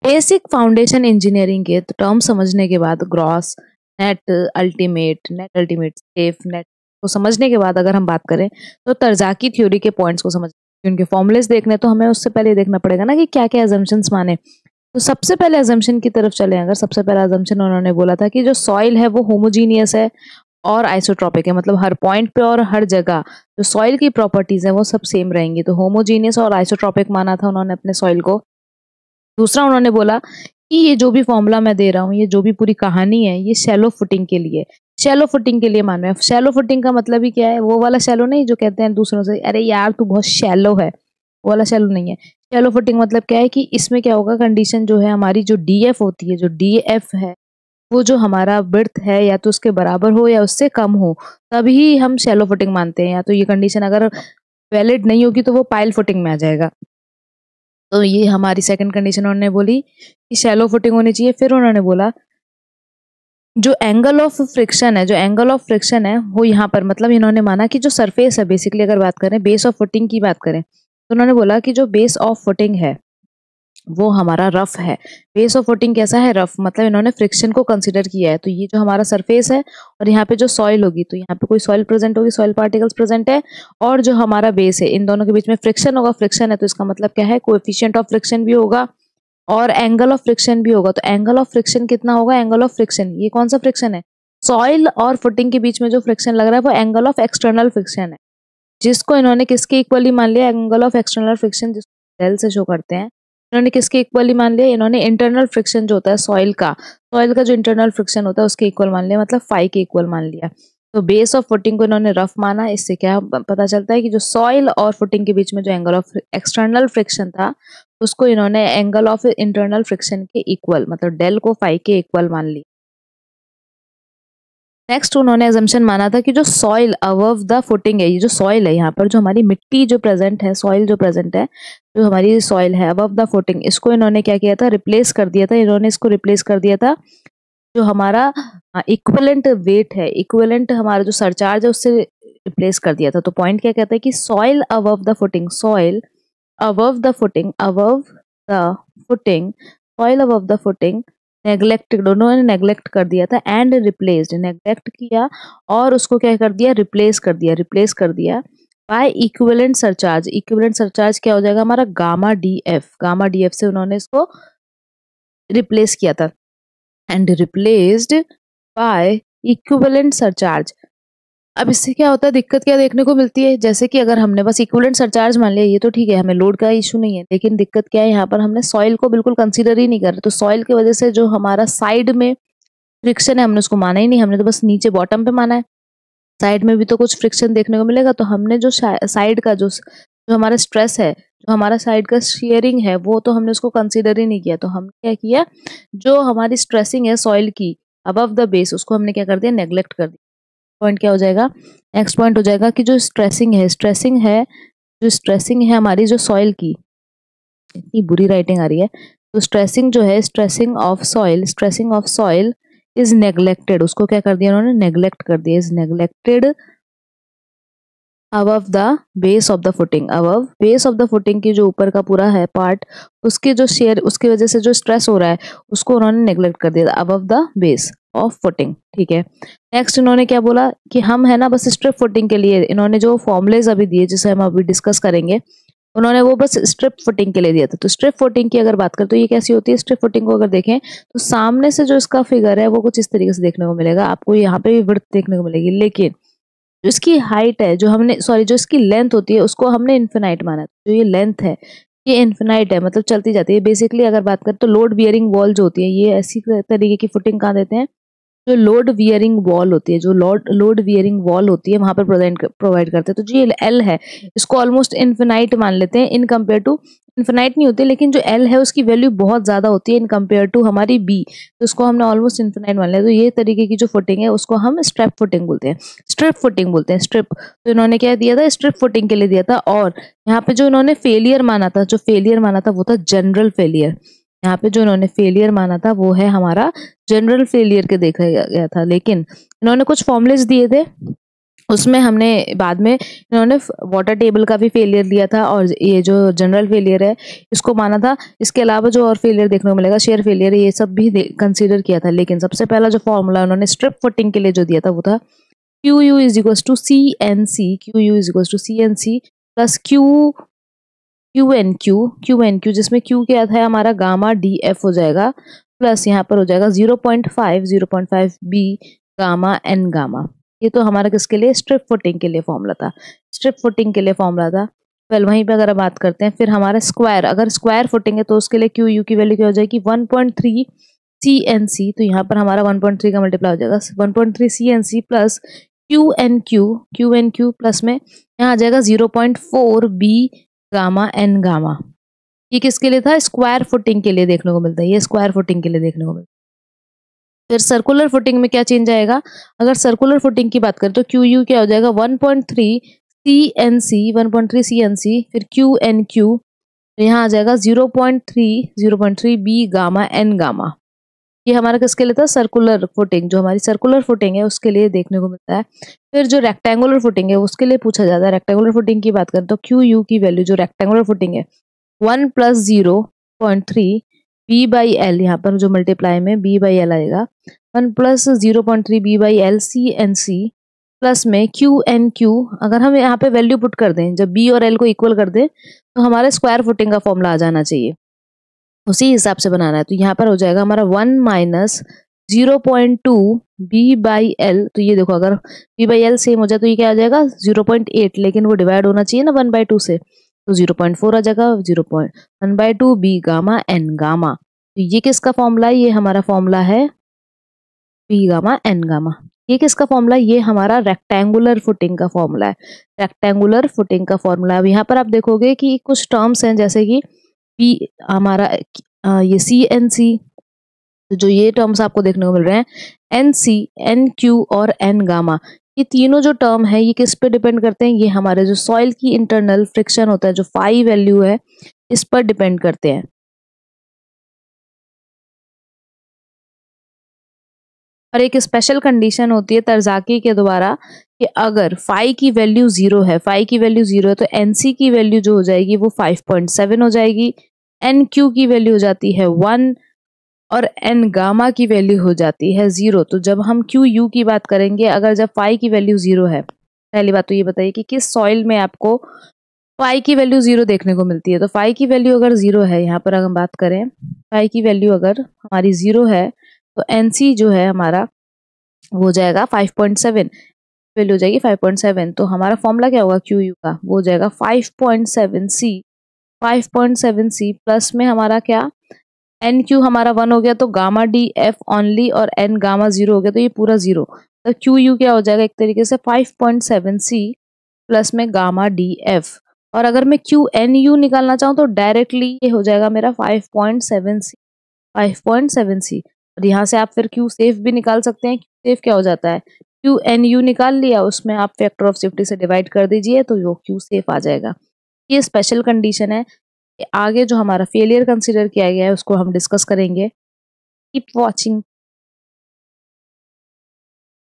Basic foundation engineering के तो term समझने के बाद gross, net, ultimate, safe, net को समझने के बाद अगर हम बात करें तो तरजाकी थ्योरी के पॉइंट्स को समझ, उनके फॉर्मुलेस देखने तो हमें उससे पहले देखना पड़ेगा ना कि क्या क्या अजम्पशंस माने। तो सबसे पहले अजम्पशन की तरफ चले, अगर सबसे पहला अजम्पशन उन्होंने बोला था कि जो सॉइल है वो होमोजीनियस है और आइसोट्रॉपिक है, मतलब हर पॉइंट पे और हर जगह जो सॉइल की प्रॉपर्टीज है वो सब सेम रहेंगी। तो होमोजीनियस और आइसोट्रॉपिक माना था उन्होंने अपने सॉइल को। दूसरा उन्होंने बोला कि ये जो भी फॉर्मूला मैं दे रहा हूँ, ये जो भी पूरी कहानी है, ये शैलो फुटिंग के लिए, शैलो फुटिंग के लिए मान रहे हैं। शैलो फुटिंग का मतलब ही क्या है, वो वाला शैलो नहीं जो कहते हैं दूसरों से अरे यार तू बहुत शैलो है, वो वाला शैलो नहीं है। शैलो फुटिंग मतलब क्या है कि इसमें क्या होगा, कंडीशन जो है हमारी जो डीएफ होती है, जो डीएफ है वो जो हमारा ब्रेड्थ है या तो उसके बराबर हो या उससे कम हो, तभी हम शैलो फुटिंग मानते हैं। या तो ये कंडीशन अगर वैलिड नहीं होगी तो वो पाइल फुटिंग में आ जाएगा। तो ये हमारी सेकंड कंडीशन उन्होंने बोली कि शैलो फुटिंग होनी चाहिए। फिर उन्होंने बोला जो एंगल ऑफ फ्रिक्शन है, जो एंगल ऑफ फ्रिक्शन है वो यहाँ पर, मतलब इन्होंने माना कि जो सरफेस है, बेसिकली अगर बात करें बेस ऑफ फुटिंग की बात करें तो उन्होंने बोला कि जो बेस ऑफ फुटिंग है वो हमारा रफ है। बेस ऑफ फुटिंग कैसा है, रफ, मतलब इन्होंने फ्रिक्शन को कंसीडर किया है। तो ये जो हमारा सरफेस है और यहाँ पे जो सॉइल होगी, तो यहाँ पे कोई सॉइल प्रेजेंट होगी, सॉइल पार्टिकल्स प्रेजेंट है, और जो हमारा बेस है, इन दोनों के बीच में फ्रिक्शन होगा। फ्रिक्शन है तो इसका मतलब क्या है, कोएफिशिएंट ऑफ फ्रिक्शन भी होगा और एंगल ऑफ फ्रिक्शन भी होगा। तो एंगल ऑफ फ्रिक्शन कितना होगा, एंगल ऑफ फ्रिक्शन, ये कौन सा फ्रिक्शन है, सॉइल और फुटिंग के बीच में जो फ्रिक्शन लग रहा है वो एंगल ऑफ एक्सटर्नल फ्रिक्शन है, जिसको इन्होंने किसके इक्वली मान लिया, एंगल ऑफ एक्सटर्नल फ्रिक्शन जिसको डेल से शो करते हैं, इन्होंने किसके इक्वली मान लिया, इन्होंने इंटरनल फ्रिक्शन जो होता है सॉइल का, सॉइल का जो इंटरनल फ्रिक्शन होता है उसके इक्वल मान लिया, मतलब फाई के इक्वल मान लिया। तो बेस ऑफ फुटिंग को इन्होंने रफ माना। इससे क्या पता चलता है कि जो सॉइल और फुटिंग के बीच में जो एंगल ऑफ एक्सटर्नल फ्रिक्शन था उसको इन्होंने एंगल ऑफ इंटरनल फ्रिक्शन के इक्वल, मतलब डेल को फाई के इक्वल मान लिया। नेक्स्ट उन्होंने अजम्पशन माना था कि जो सॉइल अबव द फुटिंग है, ये जो सॉइल है यहाँ पर जो हमारी मिट्टी जो प्रेजेंट है, सॉइल जो प्रेजेंट है, जो हमारी सॉइल है अबव द फुटिंग, इसको इन्होंने क्या किया था, रिप्लेस कर दिया था। इन्होंने इसको रिप्लेस कर दिया था जो हमारा इक्विवेलेंट वेट है, इक्विवेलेंट हमारा जो सरचार्ज है उससे रिप्लेस कर दिया था। तो पॉइंट क्या कहता है कि soil above the footing, soil above the footing, above the footing, soil above the footing neglected, दोनों ने नेग्लेक्ट कर दिया था, एंड रिप्लेस्ड, नेग्लेक्ट किया और उसको क्या कर दिया, रिप्लेस कर दिया, रिप्लेस कर दिया by equivalent surcharge. Equivalent surcharge क्या हो जाएगा हमारा, gamma D F, gamma D F से उन्होंने इसको रिप्लेस किया था, and replaced by equivalent surcharge. अब इससे क्या होता है, दिक्कत क्या देखने को मिलती है, जैसे कि अगर हमने बस इक्विवेलेंट सरचार्ज मान लिया, ये तो ठीक है, हमें लोड का इशू नहीं है, लेकिन दिक्कत क्या है, यहाँ पर हमने सॉइल को बिल्कुल कंसीडर ही नहीं कर रहे। तो सॉइल की वजह से जो हमारा साइड में फ्रिक्शन है हमने उसको माना ही नहीं, हमने तो बस नीचे बॉटम पे माना है, साइड में भी तो कुछ फ्रिक्शन देखने को मिलेगा। तो हमने जो साइड का जो हमारा स्ट्रेस है, जो हमारा साइड का शेयरिंग है, वो तो हमने उसको कंसीडर ही नहीं किया। तो हमने क्या किया, जो हमारी स्ट्रेसिंग है सॉइल की अबव द बेस, उसको हमने क्या कर दिया, नेग्लेक्ट कर दिया। पॉइंट क्या हो जाएगा, नेक्स्ट पॉइंट हो जाएगा कि जो स्ट्रेसिंग है, स्ट्रेसिंग है, जो स्ट्रेसिंग है हमारी जो सॉइल की, इतनी बुरी राइटिंग आ रही है, तो स्ट्रेसिंग जो है, stressing of soil, stressing of soil is neglected, उसको क्या कर दिया उन्होंने, नेग्लेक्ट कर दिया, is neglected above the base of the footing, above base of the footing की जो ऊपर का पूरा है पार्ट, उसके जो शेयर, उसकी वजह से जो स्ट्रेस हो रहा है उसको उन्होंने नेग्लेक्ट कर दिया above the base of footing. ठीक है, नेक्स्ट इन्होंने क्या बोला कि हम है ना बस स्ट्रिप फुटिंग के लिए, इन्होंने जो फॉर्मुलेज अभी दिए जिसे हम अभी डिस्कस करेंगे, उन्होंने वो बस स्ट्रिप फुटिंग के लिए दिया था। तो स्ट्रिप फुटिंग की अगर बात करें तो ये कैसी होती है, स्ट्रिप फुटिंग को अगर देखें तो सामने से जो इसका फिगर है वो कुछ इस तरीके से देखने को मिलेगा, आपको यहाँ पे भी विड्थ देखने को मिलेगी, लेकिन जो इसकी हाइट है, जो हमने सॉरी जो इसकी लेंथ होती है उसको हमने इन्फिनाइट माना। जो ये लेंथ है ये इन्फिनाइट है, मतलब चलती जाती है। बेसिकली अगर बात करें तो लोड बियरिंग वॉल जो होती है, ये ऐसी तरीके की फुटिंग कहाँ देते हैं, जो लोड वियरिंग वॉल होती है, जो लोड वियरिंग वॉल होती है वहां पर प्रोवाइड करते हैं। तो जो ये एल है इसको ऑलमोस्ट इन्फिनाइट मान लेते हैं इन कंपेयर टू, इन्फिनाइट नहीं होती लेकिन जो एल है उसकी वैल्यू बहुत ज्यादा होती है इन कंपेयर टू हमारी बी, तो उसको हमने ऑलमोस्ट इन्फिनाइट मान लिया। तो ये तरीके की जो फुटिंग है उसको हम स्ट्रिप फुटिंग बोलते हैं, स्ट्रिप फुटिंग बोलते हैं, स्ट्रिप। तो इन्होंने क्या दिया था, स्ट्रिप फुटिंग के लिए दिया था। और यहाँ पे जो इन्होंने फेलियर माना था, जो फेलियर माना था वो था जनरल फेलियर। यहाँ पे जो इन्होंने फेलियर माना था वो है हमारा जनरल फेलियर के देखा गया था। लेकिन इन्होंने कुछ फॉर्मुलेस दिए थे उसमें हमने बाद में इन्होंने वाटर टेबल का भी फेलियर लिया था और ये जो जनरल फेलियर है इसको माना था। इसके अलावा जो और फेलियर देखने को मिलेगा, शेयर फेलियर, ये सब भी कंसीडर किया था। लेकिन सबसे पहला जो फॉर्मूला उन्होंने स्ट्रिप फुटिंग के लिए जो दिया था वो था QU is equal to CNC, QU is equal to CNC plus QNQ, जिसमें Q क्या था हमारा गामा DF हो जाएगा, प्लस यहाँ पर हो जाएगा 0.5 B गामा N गामा। ये तो हमारा किसके लिए, स्ट्रिप फुटिंग के लिए फॉर्मूला था, स्ट्रिप फुटिंग के लिए फॉर्मूला था। वेल वहीं पे अगर बात करते हैं फिर हमारा स्क्वायर, अगर स्क्वायर फुटिंग है तो उसके लिए QU की वैल्यू क्या हो जाएगी 1.3 CNC, तो यहाँ पर हमारा 1.3 का मल्टीप्लाई हो जाएगा 1.3 CNC प्लस QNQ प्लस में यहाँ आ जाएगा 0.4 B गामा N गामा। ये किसके लिए था, स्क्वायर फुटिंग के लिए देखने को मिलता है, ये स्क्वायर फुटिंग के लिए देखने को मिलता है। फिर सर्कुलर फुटिंग में क्या चेंज आएगा, अगर सर्कुलर फुटिंग की बात करें तो QU क्या हो जाएगा 1.3 CNC, फिर QNQ, तो यहाँ आ जाएगा 0.3 B गामा N गामा। ये हमारा किसके लिए था, सर्कुलर फुटिंग, जो हमारी सर्कुलर फुटिंग है उसके लिए देखने को मिलता है। फिर जो रेक्टेंगुलर फुटिंग है उसके लिए पूछा जाता है। रेक्टेंगुलर फुटिंग की बात करें तो QU की वैल्यू जो रेक्टेंगुलर फुटिंग है 1 प्लस 0.3 B बाई एल, यहाँ पर जो मल्टीप्लाई में B बाई एल आएगा 1 plus 0.3 B by L CNC plus में QNQ। अगर हम यहाँ पे वैल्यू पुट कर दें, जब B और L को इक्वल कर दें तो हमारे स्क्वायर फुटिंग का फॉर्मूला आ जाना चाहिए, उसी हिसाब से बनाना है। तो यहाँ पर हो जाएगा हमारा 1 माइनस 0.2 B बाई एल, तो ये देखो अगर B बाई एल सेम हो जाए तो ये क्या आ जाएगा 0.8, लेकिन वो डिवाइड होना चाहिए ना 1/2 से, तो 0.4 आ जाएगा 0.1/2 B गामा N गामा। तो ये किसका फॉर्मूला है, ये हमारा फॉर्मूला है B गामा N गामा। ये किसका फॉर्मूला है, ये हमारा रेक्टेंगुलर फुटिंग का फॉर्मूला है, रेक्टेंगुलर फुटिंग का फॉर्मूला। अब यहाँ पर आप देखोगे कि कुछ टर्म्स हैं जैसे कि P हमारा ये CNC, तो जो ये टर्म्स आपको देखने को मिल रहे हैं NC, NQ और N गामा, ये तीनों जो टर्म है ये किस पे डिपेंड करते हैं, ये हमारे जो सॉइल की इंटरनल फ्रिक्शन होता है, जो फाई वैल्यू है, इस पर डिपेंड करते हैं। और एक स्पेशल कंडीशन होती है तरजाकी के द्वारा कि अगर फाई की वैल्यू 0 है, फाई की वैल्यू 0 है तो NC की वैल्यू जो हो जाएगी वो 5.7 हो जाएगी, NQ की वैल्यू हो जाती है 1 और N गामा की वैल्यू हो जाती है 0। तो जब हम QU की बात करेंगे, अगर जब फाई की वैल्यू 0 है, पहली बात तो ये बताइए कि किस सॉइल में आपको फाई की वैल्यू 0 देखने को मिलती है। तो फाई की वैल्यू अगर 0 है, यहाँ पर अगर हम बात करें फाई की वैल्यू अगर हमारी 0 है तो NC जो है हमारा वो हो जाएगा 5.7, वैल्यू हो जाएगी 5.7। तो हमारा फॉर्मूला क्या होगा QU का, वो हो जाएगा 5.7C प्लस में हमारा क्या NQ हमारा 1 हो गया तो गामा DF ओनली, और N गामा 0 हो गया तो ये पूरा 0। तो QU क्या हो जाएगा एक तरीके से 5.7C प्लस में गामा DF। और अगर मैं QNU निकालना चाहूँ तो डायरेक्टली ये हो जाएगा मेरा 5.7C। और यहाँ से आप फिर Q सेफ भी निकाल सकते हैं। Q सेफ क्या हो जाता है, QNU निकाल लिया, उसमें आप फैक्टर ऑफ सेफ्टी से डिवाइड कर दीजिए तो वो Q सेफ आ जाएगा। ये स्पेशल कंडीशन है। आगे जो हमारा फेलियर कंसीडर किया गया है उसको हम डिस्कस करेंगे। Keep watching.